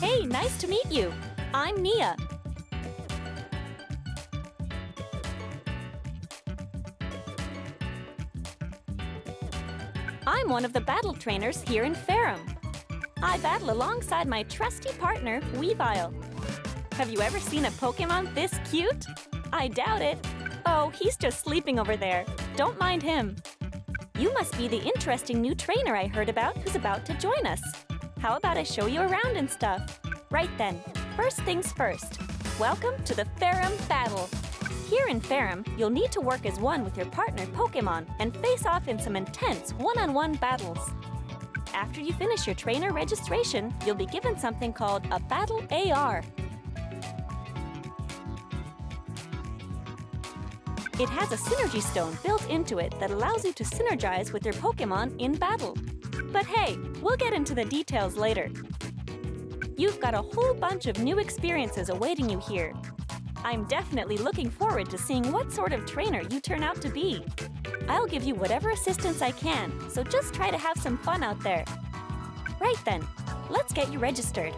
Hey, nice to meet you. I'm Nia. I'm one of the battle trainers here in Ferrum. I battle alongside my trusty partner, Weavile. Have you ever seen a Pokemon this cute? I doubt it. Oh, he's just sleeping over there. Don't mind him. You must be the interesting new trainer I heard about who's about to join us. How about I show you around and stuff? Right then, first things first. Welcome to the Ferrum Battle. Here in Ferrum, you'll need to work as one with your partner Pokemon and face off in some intense one-on-one battles. After you finish your trainer registration, you'll be given something called a Battle AR. It has a Synergy Stone built into it that allows you to synergize with your Pokemon in battle. But hey, we'll get into the details later. You've got a whole bunch of new experiences awaiting you here. I'm definitely looking forward to seeing what sort of trainer you turn out to be. I'll give you whatever assistance I can, so just try to have some fun out there. Right then, let's get you registered.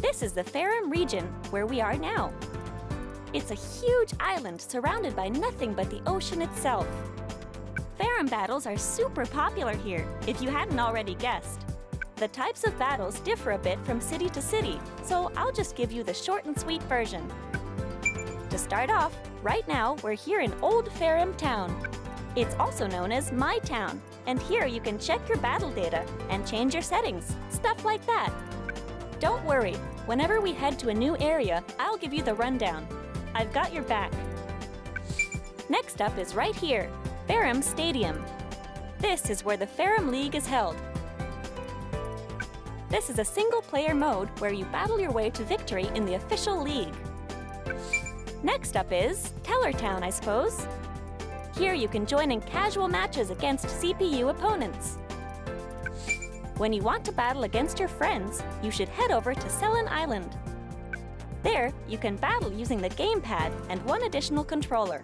This is the Ferrum region, where we are now. It's a huge island surrounded by nothing but the ocean itself. Ferrum battles are super popular here, if you hadn't already guessed. The types of battles differ a bit from city to city, so I'll just give you the short and sweet version. To start off, right now we're here in Old Ferrum Town. It's also known as My Town, and here you can check your battle data and change your settings, stuff like that. Don't worry, whenever we head to a new area, I'll give you the rundown. I've got your back. Next up is right here, Ferrum Stadium. This is where the Ferrum League is held. This is a single-player mode where you battle your way to victory in the official league. Next up is Teller Town, I suppose. Here you can join in casual matches against CPU opponents. When you want to battle against your friends, you should head over to Selen Island. There, you can battle using the gamepad and one additional controller.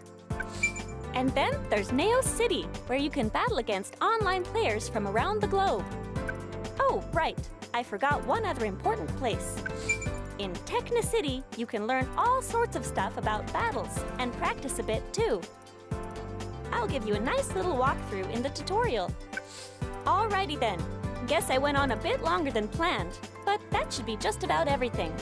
And then there's Neos City, where you can battle against online players from around the globe. Oh, right, I forgot one other important place. In Techna City, you can learn all sorts of stuff about battles and practice a bit too. I'll give you a nice little walkthrough in the tutorial. Alrighty then. Guess I went on a bit longer than planned, but that should be just about everything.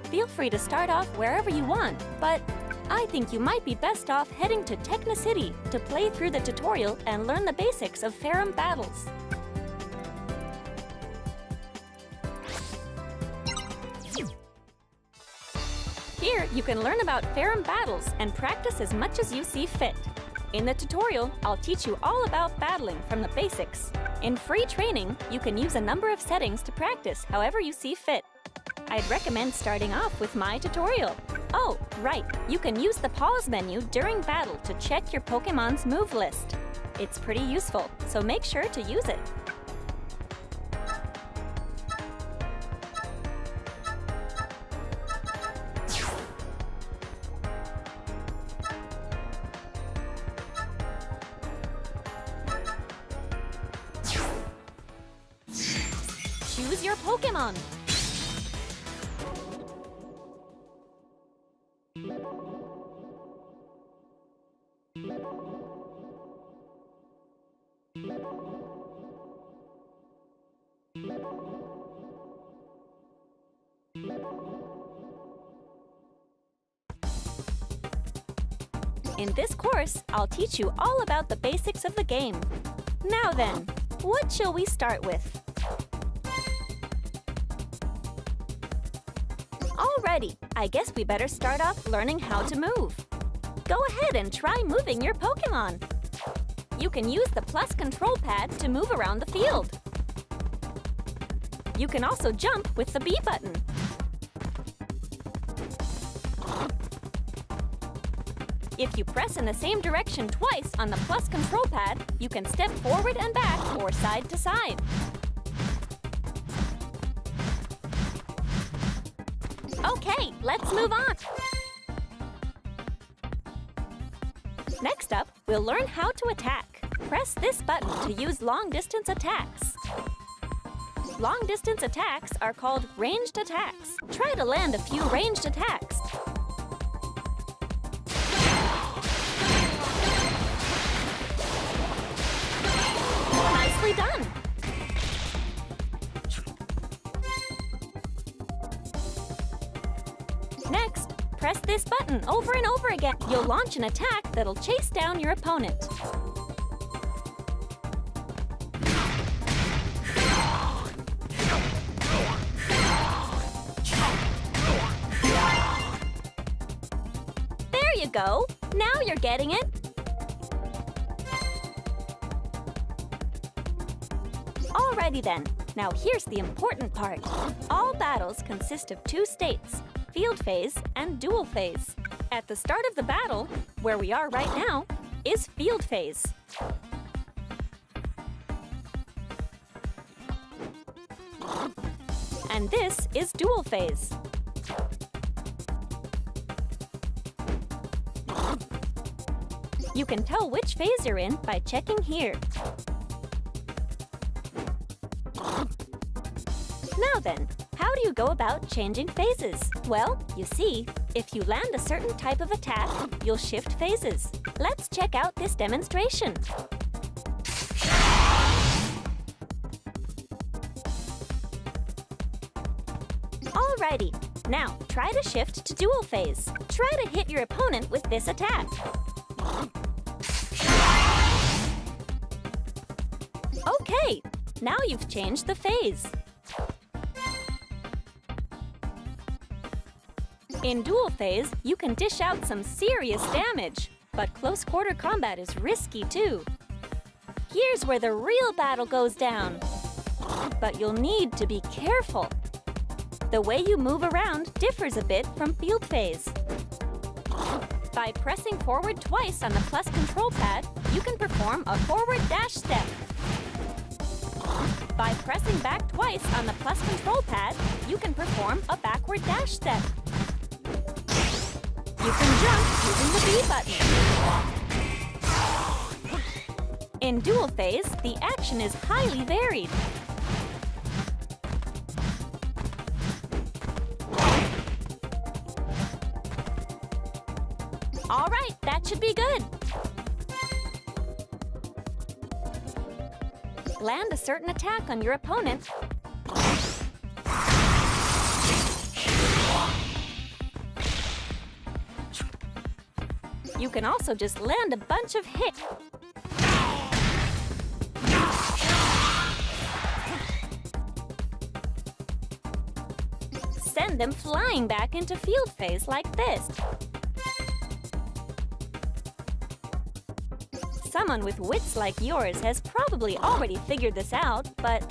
Feel free to start off wherever you want, but I think you might be best off heading to Techna City to play through the tutorial and learn the basics of Ferrum battles. you can learn about Ferrum battles and practice as much as you see fit. In the tutorial, I'll teach you all about battling from the basics. In free training, you can use a number of settings to practice however you see fit. I'd recommend starting off with my tutorial. Oh, right, you can use the pause menu during battle to check your Pokemon's move list. It's pretty useful, so make sure to use it. Choose your Pokémon! In this course, I'll teach you all about the basics of the game. Now then, what shall we start with? Alrighty, I guess we better start off learning how to move. Go ahead and try moving your Pokémon. You can use the plus control pad to move around the field. You can also jump with the B button. If you press in the same direction twice on the plus control pad, you can step forward and back or side to side. Okay, let's move on. Next up, we'll learn how to attack. Press this button to use long-distance attacks. Long-distance attacks are called ranged attacks. Try to land a few ranged attacks. Nicely done! Next, press this button over and over again. You'll launch an attack that'll chase down your opponent. There you go! Now you're getting it! Alrighty then, now here's the important part. All battles consist of two states, field phase and duel phase. At the start of the battle, where we are right now, is field phase. And this is duel phase. You can tell which phase you're in by checking here. Now then, how do you go about changing phases? Well, you see, if you land a certain type of attack, you'll shift phases. Let's check out this demonstration. Alrighty, now try to shift to duel phase. Try to hit your opponent with this attack. Okay, now you've changed the phase. In duel phase, you can dish out some serious damage, but close quarter combat is risky too. Here's where the real battle goes down. But you'll need to be careful. The way you move around differs a bit from field phase. By pressing forward twice on the plus control pad, you can perform a forward dash step. By pressing back twice on the plus control pad, you can perform a backward dash step. You can jump using the B button. In duel phase, the action is highly varied. All right, that should be good. Land a certain attack on your opponent. You can also just land a bunch of hits. send them flying back into field phase like this. Someone with wits like yours has probably already figured this out, but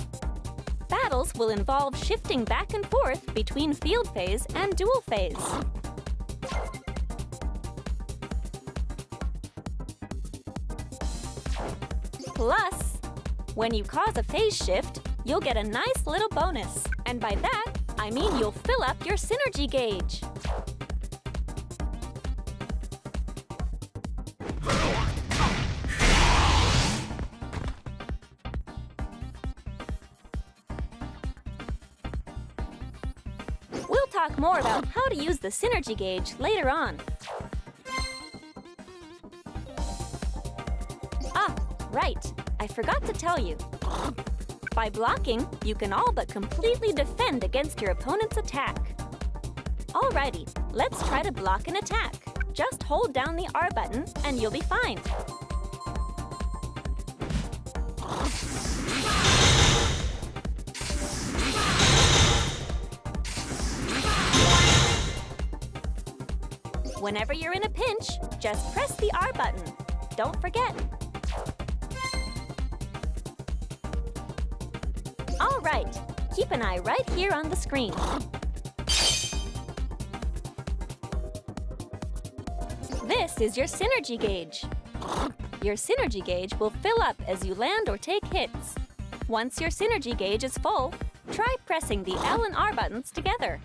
battles will involve shifting back and forth between field phase and dual phase. Plus, when you cause a phase shift, you'll get a nice little bonus. And by that, I mean you'll fill up your synergy gauge. We'll talk more about how to use the synergy gauge later on. Ah, right. I forgot to tell you. By blocking, you can all but completely defend against your opponent's attack. Alrighty, let's try to block an attack. Just hold down the R button and you'll be fine. Whenever you're in a pinch, just press the R button. Don't forget. All right, keep an eye right here on the screen. This is your synergy gauge. Your synergy gauge will fill up as you land or take hits. Once your synergy gauge is full, try pressing the L and R buttons together.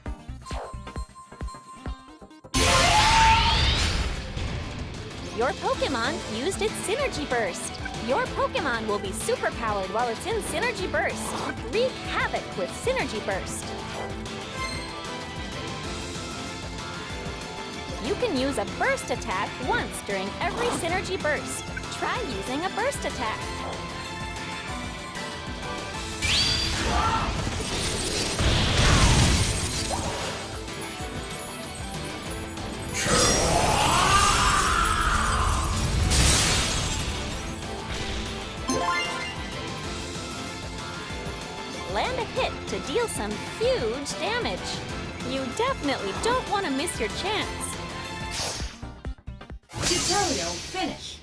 Your Pokémon used its Synergy Burst. Your Pokémon will be superpowered while it's in Synergy Burst. Wreak havoc with Synergy Burst. You can use a burst attack once during every Synergy Burst. Try using a burst attack. Land a hit to deal some huge damage. You definitely don't want to miss your chance. Tutorial finished.